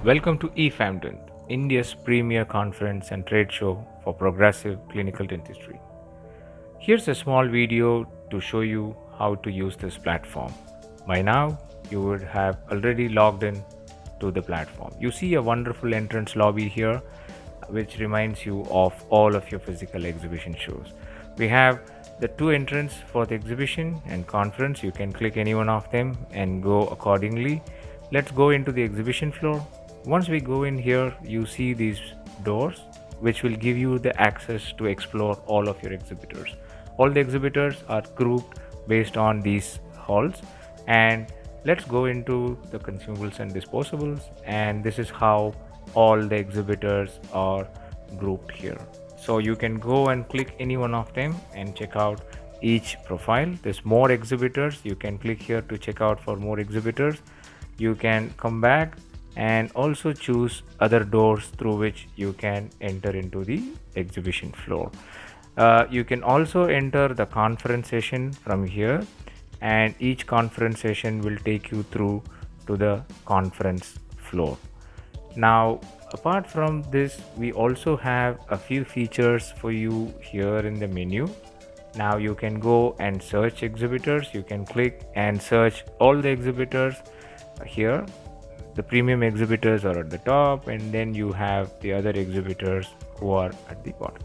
Welcome to eFamDent, India's premier conference and trade show for progressive clinical dentistry. Here's a small video to show you how to use this platform. By now, you would have already logged in to the platform. You see a wonderful entrance lobby here, which reminds you of all of your physical exhibition shows. We have the two entrances for the exhibition and conference. You can click any one of them and go accordingly. Let's go into the exhibition floor. Once we go in here, you see these doors which will give you the access to explore all of your exhibitors. All the exhibitors are grouped based on these halls, and let's go into the consumables and disposables, and this is how all the exhibitors are grouped here. So you can go and click any one of them and check out each profile. There's more exhibitors. You can click here to check out for more exhibitors. You can come back and also choose other doors through which you can enter into the exhibition floor. You can also enter the conference session from here, and each conference session will take you through to the conference floor. Now, apart from this, we also have a few features for you here in the menu. Now you can go and search exhibitors. You can click and search all the exhibitors here. The premium exhibitors are at the top, and then you have the other exhibitors who are at the bottom.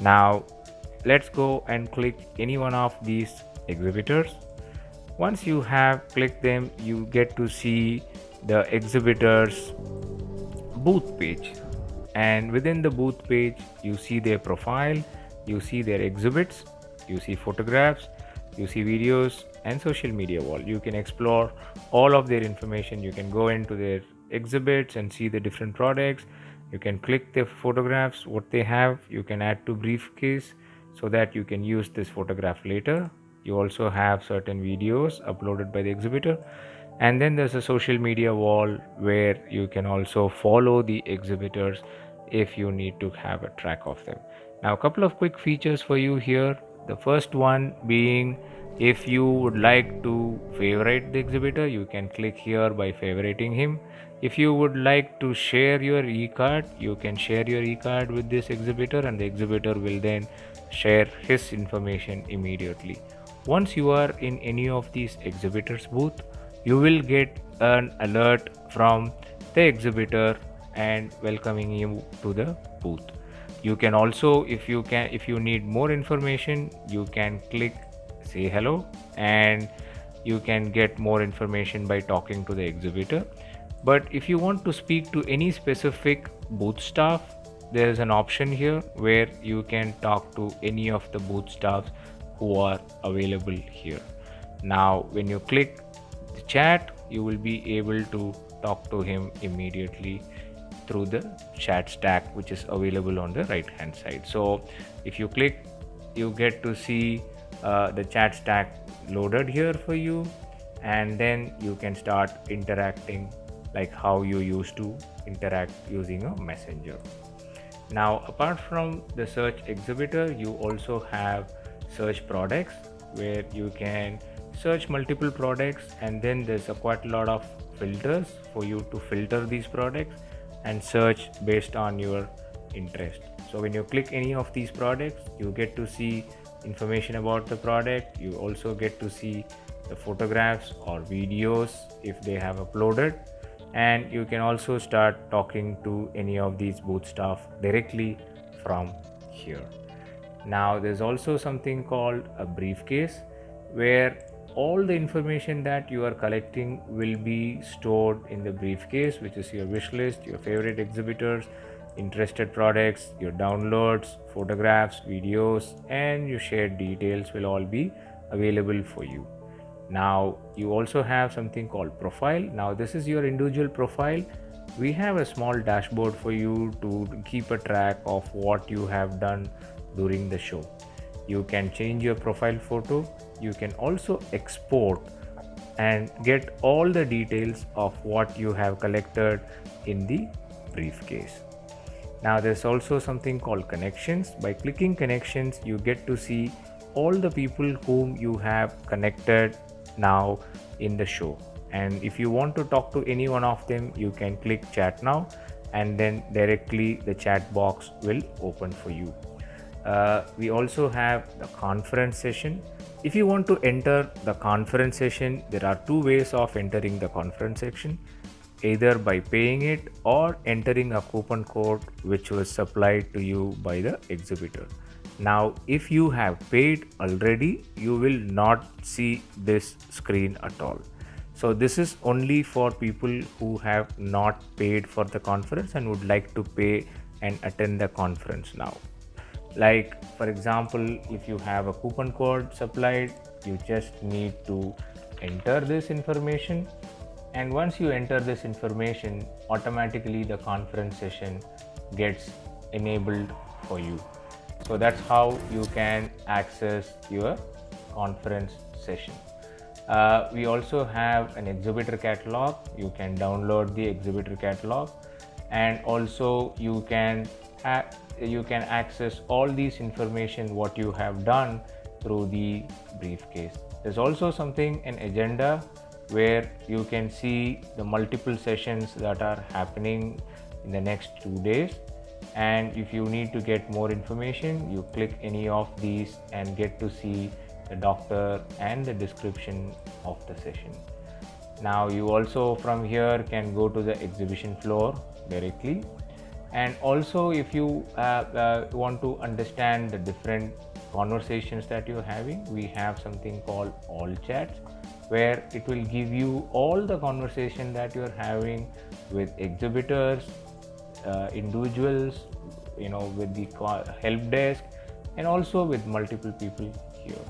Now let's go and click any one of these exhibitors. Once you have clicked them, you get to see the exhibitors booth page, and within the booth page you see their profile, you see their exhibits, you see photographs, you see videos and social media wall. You can explore all of their information. You can go into their exhibits and see the different products. You can click the photographs what they have. You can add to briefcase so that you can use this photograph later. You also have certain videos uploaded by the exhibitor, and then there's a social media wall where you can also follow the exhibitors if you need to have a track of them. Now, a couple of quick features for you here. The first one being, if you would like to favorite the exhibitor, you can click here by favoriting him. If you would like to share your e-card, you can share your e-card with this exhibitor, and the exhibitor will then share his information immediately. Once you are in any of these exhibitors booth, you will get an alert from the exhibitor and welcoming you to the booth. You can also, if you need more information, you can click say hello, and you can get more information by talking to the exhibitor. But if you want to speak to any specific booth staff, there is an option here where you can talk to any of the booth staffs who are available here. Now when you click the chat, you will be able to talk to him immediately through the chat stack which is available on the right hand side. So if you click, you get to see the chat stack loaded here for you, and then you can start interacting like how you used to interact using a messenger. Now, apart from the search exhibitor, you also have search products where you can search multiple products, and then there's quite a lot of filters for you to filter these products and search based on your interest. So when you click any of these products, you get to see information about the product. You also get to see the photographs or videos if they have uploaded, and you can also start talking to any of these booth staff directly from here. Now there's also something called a briefcase, where all the information that you are collecting will be stored in the briefcase, which is your wish list, your favorite exhibitors, interested products, your downloads, photographs, videos, and your shared details will all be available for you. Now you also have something called profile. Now this is your individual profile. We have a small dashboard for you to keep a track of what you have done during the show. You can change your profile photo. You can also export and get all the details of what you have collected in the briefcase. Now there's also something called connections. By clicking connections, you get to see all the people whom you have connected now in the show. And if you want to talk to any one of them, you can click chat now, and then directly the chat box will open for you. We also have the conference session. If you want to enter the conference session, there are two ways of entering the conference section, either by paying it or entering a coupon code which was supplied to you by the exhibitor. Now, if you have paid already, you will not see this screen at all. So this is only for people who have not paid for the conference and would like to pay and attend the conference now. Like for example, if you have a coupon code supplied, you just need to enter this information, and once you enter this information, automatically the conference session gets enabled for you. So that's how you can access your conference session. We also have an exhibitor catalog. You can download the exhibitor catalog, and also you can access all these information what you have done through the briefcase. There's also an agenda where you can see the multiple sessions that are happening in the next 2 days, and if you need to get more information, you click any of these and get to see the doctor and the description of the session. Now you also from here can go to the exhibition floor directly, and also if you want to understand the different conversations that you're having, we have something called all chats, where it will give you all the conversation that you're having with exhibitors, individuals, with the help desk, and also with multiple people here.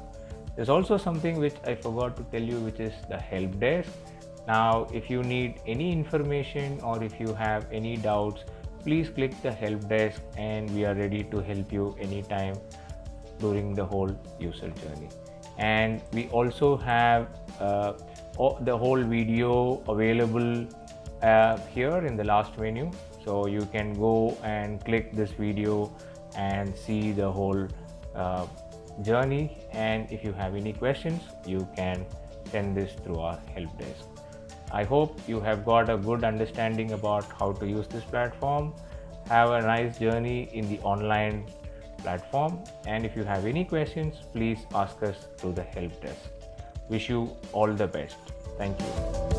There's also something which I forgot to tell you, which is the help desk. Now if you need any information or if you have any doubts, please click the help desk and we are ready to help you anytime during the whole user journey. And we also have the whole video available here in the last menu, so you can go and click this video and see the whole journey, and if you have any questions, you can send this through our help desk. I hope you have got a good understanding about how to use this platform. Have a nice journey in the online platform, and if you have any questions, please ask us through the help desk. Wish you all the best. Thank you.